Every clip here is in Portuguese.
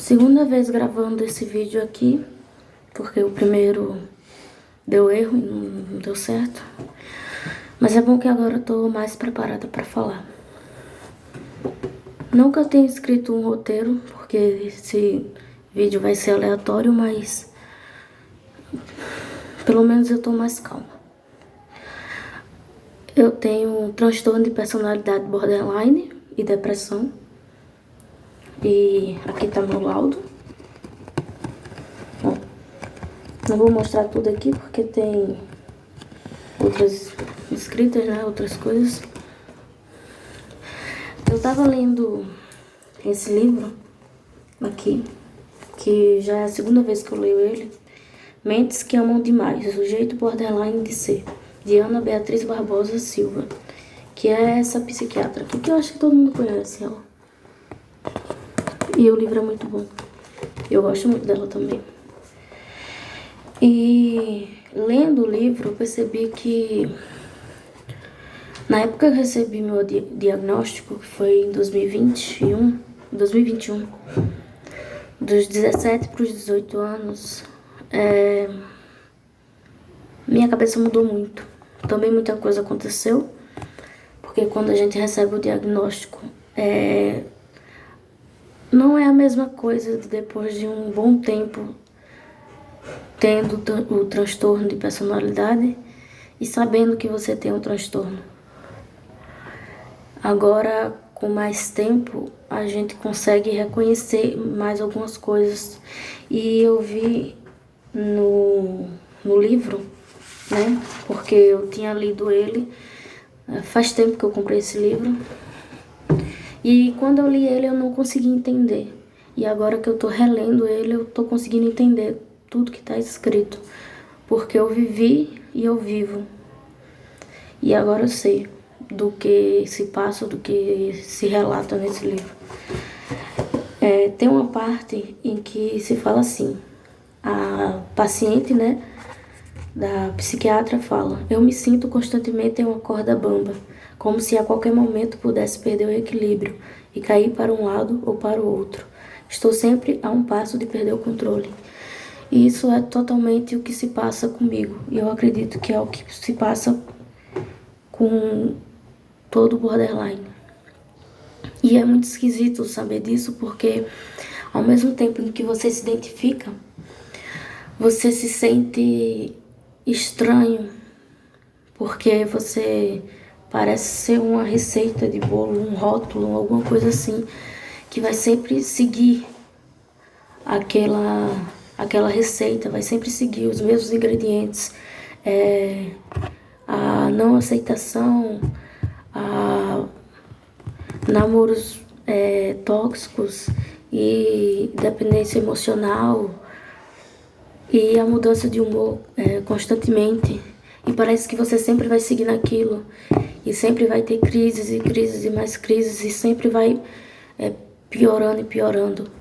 Segunda vez gravando esse vídeo aqui, porque o primeiro deu erro e não deu certo. Mas é bom que agora eu tô mais preparada para falar. Não que eu tenha escrito um roteiro, porque esse vídeo vai ser aleatório, mas pelo menos eu tô mais calma. Eu tenho um transtorno de personalidade borderline e depressão. E aqui tá meu laudo. Bom, não vou mostrar tudo aqui porque tem outras escritas, né? Outras coisas. Eu tava lendo esse livro aqui, que já é a segunda vez que eu leio ele. Mentes que Amam Demais, o Jeito Borderline de Ser, de Ana Beatriz Barbosa Silva, que é essa psiquiatra aqui, que eu acho que todo mundo conhece ela. E o livro é muito bom. Eu gosto muito dela também. E lendo o livro, eu percebi que na época que eu recebi meu diagnóstico, que foi em 2021, dos 17 para os 18 anos, minha cabeça mudou muito. Também muita coisa aconteceu, porque quando a gente recebe o diagnóstico, não é a mesma coisa depois de um bom tempo tendo o transtorno de personalidade e sabendo que você tem um transtorno. Agora, com mais tempo, a gente consegue reconhecer mais algumas coisas. E eu vi no livro, né? Porque eu tinha lido ele, faz tempo que eu comprei esse livro. E quando eu li ele, eu não consegui entender. E agora que eu tô relendo ele, eu tô conseguindo entender tudo que tá escrito. Porque eu vivi e eu vivo. E agora eu sei do que se passa, do que se relata nesse livro. Tem uma parte em que se fala assim, a paciente, né, da psiquiatra fala: eu me sinto constantemente em uma corda bamba, como se a qualquer momento pudesse perder o equilíbrio e cair para um lado ou para o outro. Estou sempre a um passo de perder o controle. E isso é totalmente o que se passa comigo. E eu acredito que é o que se passa com todo borderline. E é muito esquisito saber disso, porque ao mesmo tempo em que você se identifica, você se sente estranho, porque você parece ser uma receita de bolo, um rótulo, alguma coisa assim, que vai sempre seguir aquela receita, vai sempre seguir os mesmos ingredientes. A não aceitação, a namoros tóxicos e dependência emocional e a mudança de humor constantemente. E parece que você sempre vai seguir naquilo e sempre vai ter crises e crises e mais crises e sempre vai piorando e piorando.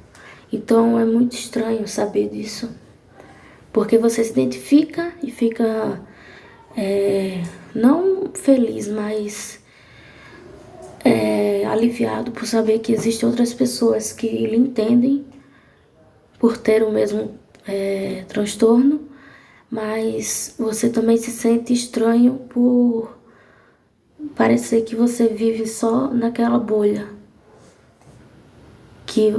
Então é muito estranho saber disso, porque você se identifica e fica não feliz, mas aliviado por saber que existem outras pessoas que lhe entendem por ter o mesmo transtorno, mas você também se sente estranho por parecer que você vive só naquela bolha, que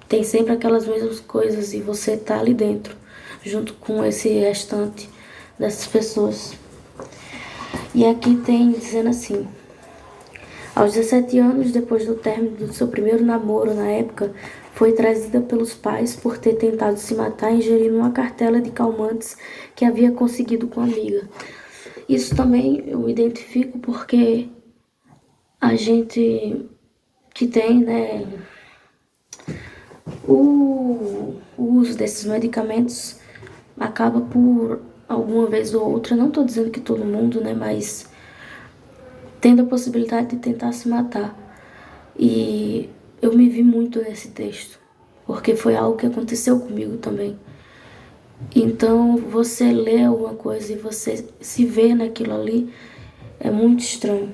tem sempre aquelas mesmas coisas e você tá ali dentro, junto com esse restante dessas pessoas. E aqui tem dizendo assim: aos 17 anos, depois do término do seu primeiro namoro na época, foi trazida pelos pais por ter tentado se matar ingerindo uma cartela de calmantes que havia conseguido com a amiga. Isso também eu me identifico porque a gente que tem, né, o uso desses medicamentos acaba por alguma vez ou outra, não tô dizendo que todo mundo, né, mas tendo a possibilidade de tentar se matar. E eu me vi muito nesse texto, porque foi algo que aconteceu comigo também. Então, você lê alguma coisa e você se vê naquilo ali, é muito estranho.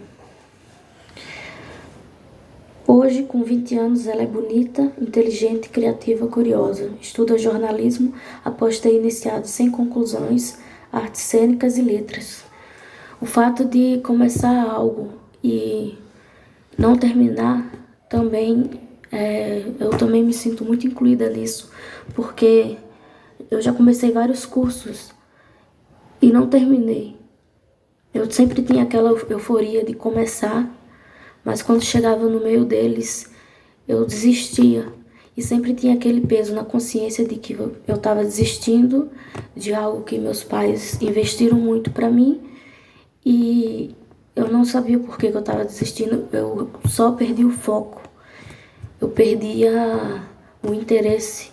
Hoje, com 20 anos, ela é bonita, inteligente, criativa, curiosa. Estuda jornalismo após ter iniciado sem conclusões artes cênicas e letras. O fato de começar algo e não terminar também, eu também me sinto muito incluída nisso, porque eu já comecei vários cursos e não terminei. Eu sempre tinha aquela euforia de começar, mas quando chegava no meio deles, eu desistia. E sempre tinha aquele peso na consciência de que eu estava desistindo de algo que meus pais investiram muito para mim e eu não sabia por que eu estava desistindo, eu só perdi o foco, eu perdia o interesse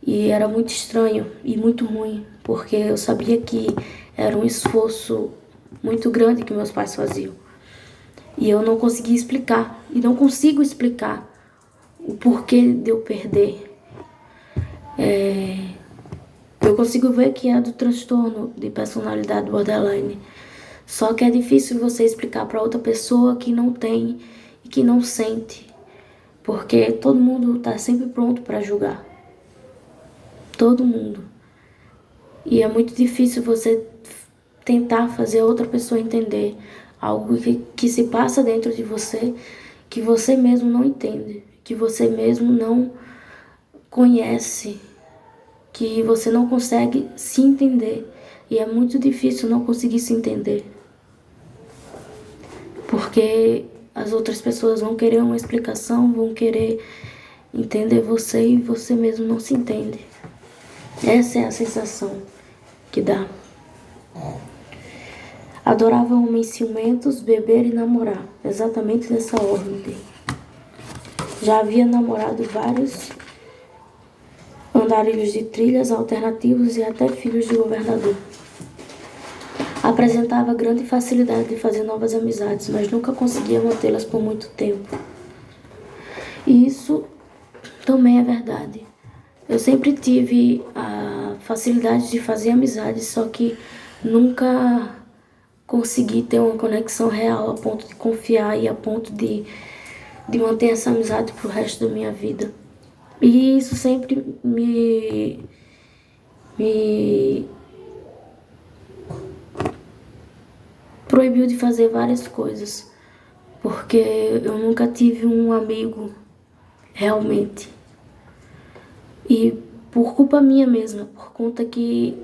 e era muito estranho e muito ruim, porque eu sabia que era um esforço muito grande que meus pais faziam. E eu não conseguia explicar, e não consigo explicar o porquê de eu perder. Eu consigo ver que é do transtorno de personalidade borderline. Só que é difícil você explicar para outra pessoa que não tem e que não sente. Porque todo mundo está sempre pronto para julgar. Todo mundo. E é muito difícil você tentar fazer outra pessoa entender algo que se passa dentro de você, que você mesmo não entende, que você mesmo não conhece, que você não consegue se entender. E é muito difícil não conseguir se entender. Porque as outras pessoas vão querer uma explicação, vão querer entender você e você mesmo não se entende. Essa é a sensação que dá. Adorava homens ciumentos, beber e namorar, exatamente nessa ordem. Já havia namorado vários andarilhos de trilhas alternativos e até filhos de governador. Apresentava grande facilidade de fazer novas amizades, mas nunca conseguia mantê-las por muito tempo. E isso também é verdade. Eu sempre tive a facilidade de fazer amizades, só que nunca consegui ter uma conexão real a ponto de confiar e a ponto de manter essa amizade pro resto da minha vida. E isso sempre me proibiu de fazer várias coisas, porque eu nunca tive um amigo realmente. E por culpa minha mesma, por conta que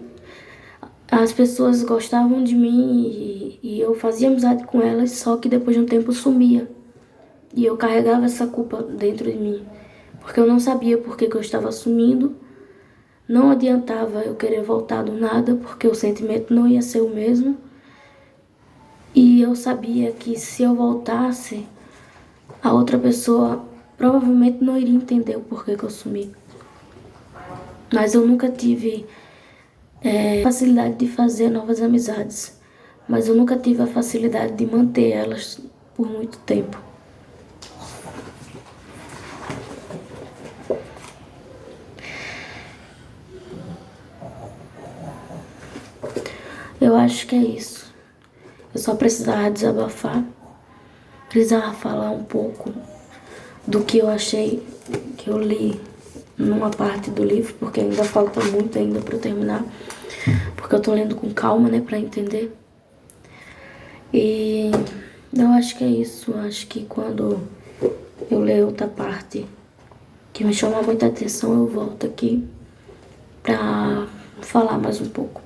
as pessoas gostavam de mim e eu fazia amizade com elas, só que depois de um tempo sumia. E eu carregava essa culpa dentro de mim, porque eu não sabia por que eu estava sumindo. Não adiantava eu querer voltar do nada, porque o sentimento não ia ser o mesmo. E eu sabia que se eu voltasse, a outra pessoa provavelmente não iria entender o porquê que eu sumi. Mas eu nunca tive facilidade de fazer novas amizades. Mas eu nunca tive a facilidade de manter elas por muito tempo. Eu acho que é isso. Eu só precisava desabafar. Precisava falar um pouco do que eu achei, que eu li numa parte do livro, porque ainda falta muito ainda para eu terminar, porque eu tô lendo com calma, né, para entender. E eu acho que é isso. Eu acho que quando eu ler outra parte que me chama muita atenção, eu volto aqui para falar mais um pouco.